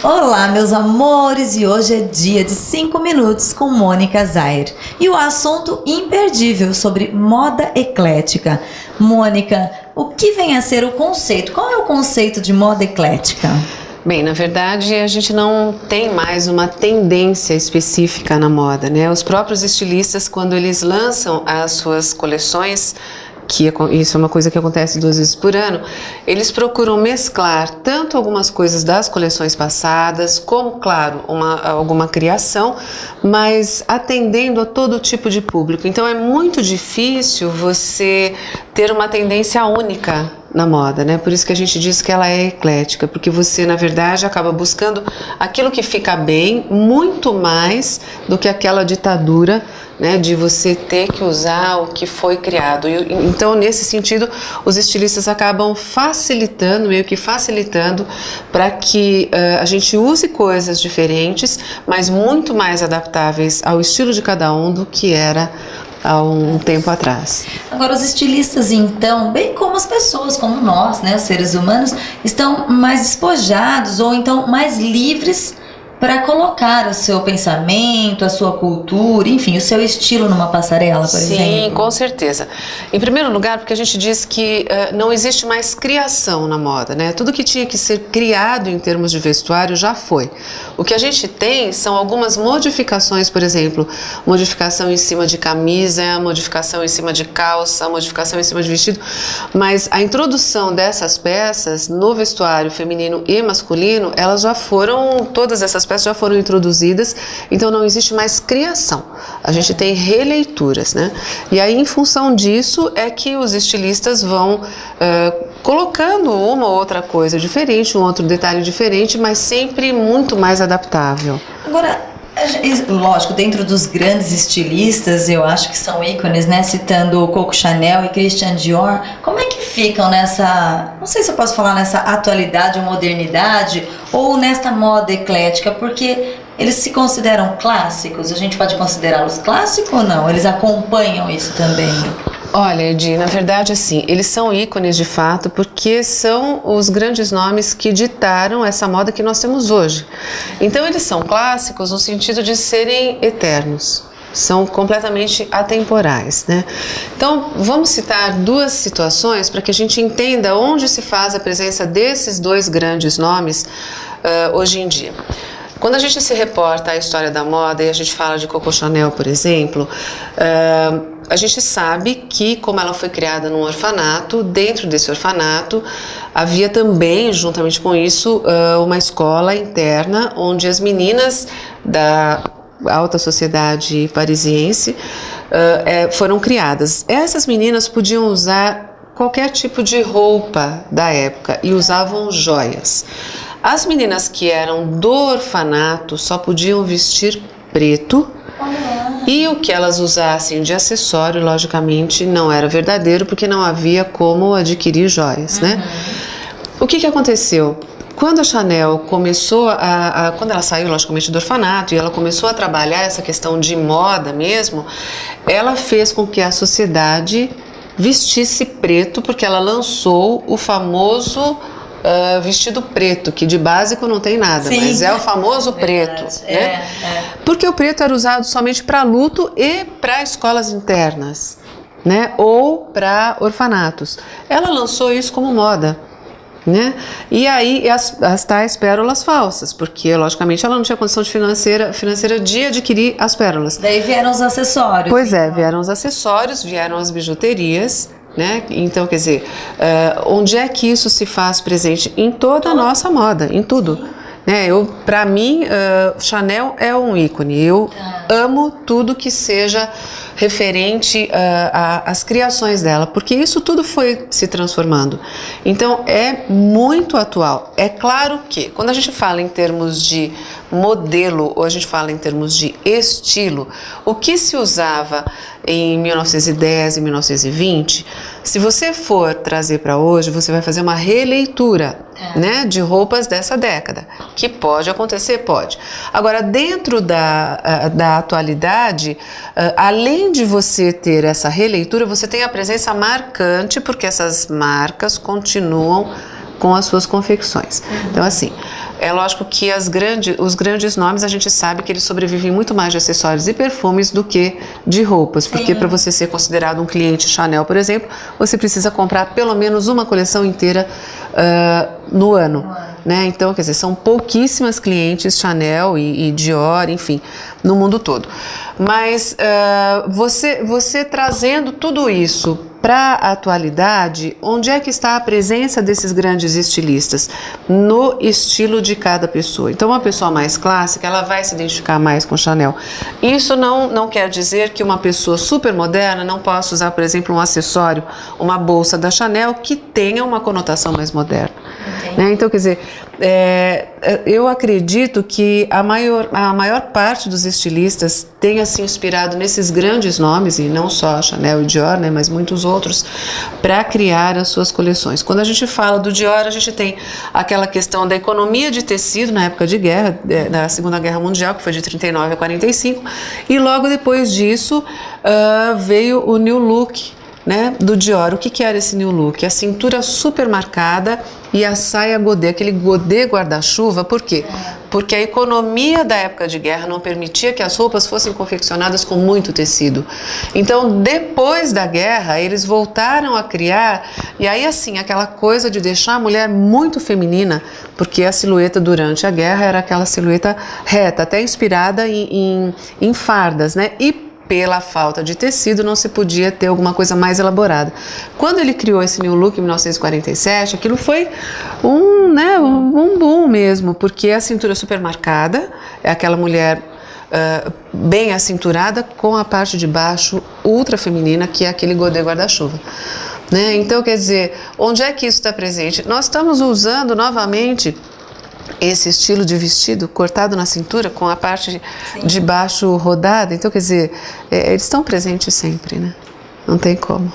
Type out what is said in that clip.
Olá, meus amores, e hoje é dia de 5 minutos com Mônica Zayer. E o assunto imperdível sobre moda eclética. Mônica, o que vem a ser o conceito? Qual é o conceito de moda eclética? Bem, na verdade, a gente não tem mais uma tendência específica na moda, né? Os próprios estilistas, quando eles lançam as suas coleções, isso é uma coisa que acontece 2 vezes por ano, eles procuram mesclar tanto algumas coisas das coleções passadas, como, claro, alguma criação, mas atendendo a todo tipo de público. Então é muito difícil você ter uma tendência única na moda, né? Por isso que a gente diz que ela é eclética, porque você, na verdade, acaba buscando aquilo que fica bem, muito mais do que aquela ditadura, né, de você ter que usar o que foi criado. Então, nesse sentido, os estilistas acabam meio que facilitando para que a gente use coisas diferentes, mas muito mais adaptáveis ao estilo de cada um do que era há um tempo atrás. Agora, os estilistas, então, bem como as pessoas, como nós, né, os seres humanos, estão mais despojados ou então mais livres para colocar o seu pensamento, a sua cultura, enfim, o seu estilo numa passarela, por exemplo? Sim, com certeza. Em primeiro lugar, porque a gente diz que não existe mais criação na moda, né? Tudo que tinha que ser criado em termos de vestuário já foi. O que a gente tem são algumas modificações, por exemplo, modificação em cima de camisa, modificação em cima de calça, modificação em cima de vestido, mas a introdução dessas peças no vestuário feminino e masculino, todas essas peças já foram introduzidas, então não existe mais criação. A gente tem releituras, né? E aí, em função disso, é que os estilistas vão colocando uma ou outra coisa diferente, um outro detalhe diferente, mas sempre muito mais adaptável. Agora, lógico, dentro dos grandes estilistas, eu acho que são ícones, né? Citando Coco Chanel e Christian Dior, como é que ficam nessa, não sei se eu posso falar nessa atualidade ou modernidade, ou nesta moda eclética, porque eles se consideram clássicos? A gente pode considerá-los clássicos ou não? Eles acompanham isso também? Olha, Edi, na verdade, assim, eles são ícones de fato porque são os grandes nomes que ditaram essa moda que nós temos hoje. Então, eles são clássicos no sentido de serem eternos, são completamente atemporais, né? Então, vamos citar 2 situações para que a gente entenda onde se faz a presença desses 2 grandes nomes hoje em dia. Quando a gente se reporta à história da moda e a gente fala de Coco Chanel, por exemplo, a gente sabe que, como ela foi criada num orfanato, dentro desse orfanato havia também, juntamente com isso, uma escola interna onde as meninas da alta sociedade parisiense foram criadas. Essas meninas podiam usar qualquer tipo de roupa da época e usavam joias. As meninas que eram do orfanato só podiam vestir preto. E o que elas usassem de acessório, logicamente, não era verdadeiro, porque não havia como adquirir joias, né? O que aconteceu? Quando a Chanel começou quando ela saiu, logicamente, do orfanato e ela começou a trabalhar essa questão de moda mesmo, ela fez com que a sociedade vestisse preto, porque ela lançou o famoso vestido preto, que de básico não tem nada, sim, mas é o famoso preto, né? Porque o preto era usado somente para luto e para escolas internas, né? Ou para orfanatos. Ela lançou isso como moda, né? E aí as tais pérolas falsas, porque logicamente ela não tinha condição financeira de adquirir as pérolas. Daí vieram os acessórios. Pois é, vieram os acessórios, vieram as bijuterias, né? Então, quer dizer, onde é que isso se faz presente? Em toda a nossa moda, em tudo. Né? Para mim, Chanel é um ícone. Eu amo tudo que seja referente às criações dela, porque isso tudo foi se transformando. Então, é muito atual. É claro que, quando a gente fala em termos de modelo ou a gente fala em termos de estilo, o que se usava em 1910 e 1920, se você for trazer para hoje, você vai fazer uma releitura, né, de roupas dessa década, que pode acontecer, pode. Agora, dentro da atualidade, além de você ter essa releitura, você tem a presença marcante, porque essas marcas continuam com as suas confecções. Então, assim, É lógico que os grandes nomes a gente sabe que eles sobrevivem muito mais de acessórios e perfumes do que de roupas, porque para você ser considerado um cliente Chanel, por exemplo, você precisa comprar pelo menos uma coleção inteira no ano. Né? Então, quer dizer, são pouquíssimas clientes Chanel e Dior, enfim, no mundo todo. Mas você trazendo tudo isso para a atualidade, onde é que está a presença desses grandes estilistas? No estilo de cada pessoa. Então, uma pessoa mais clássica, ela vai se identificar mais com Chanel. Isso não quer dizer que uma pessoa super moderna não possa usar, por exemplo, um acessório, uma bolsa da Chanel que tenha uma conotação mais moderna. Né? Então, quer dizer, eu acredito que a maior parte dos estilistas tenha se inspirado nesses grandes nomes, e não só Chanel e Dior, né, mas muitos outros, para criar as suas coleções. Quando a gente fala do Dior, a gente tem aquela questão da economia de tecido na época de guerra, da Segunda Guerra Mundial, que foi de 39 a 45, e logo depois disso veio o New Look, né, do Dior. O que era esse New Look? A cintura super marcada e a saia godê, aquele godê guarda-chuva. Por quê? Porque a economia da época de guerra não permitia que as roupas fossem confeccionadas com muito tecido. Então, depois da guerra, eles voltaram a criar, e aí assim, aquela coisa de deixar a mulher muito feminina, porque a silhueta durante a guerra era aquela silhueta reta, até inspirada em fardas, né? E pela falta de tecido não se podia ter alguma coisa mais elaborada. Quando ele criou esse New Look em 1947, aquilo foi um boom mesmo, porque a cintura super marcada, é aquela mulher bem acinturada com a parte de baixo ultra feminina, que é aquele godê guarda-chuva. Né? Então, quer dizer, onde é que isso está presente? Nós estamos usando novamente esse estilo de vestido cortado na cintura com a parte de baixo rodada. Então, quer dizer, eles estão presentes sempre, né? Não tem como.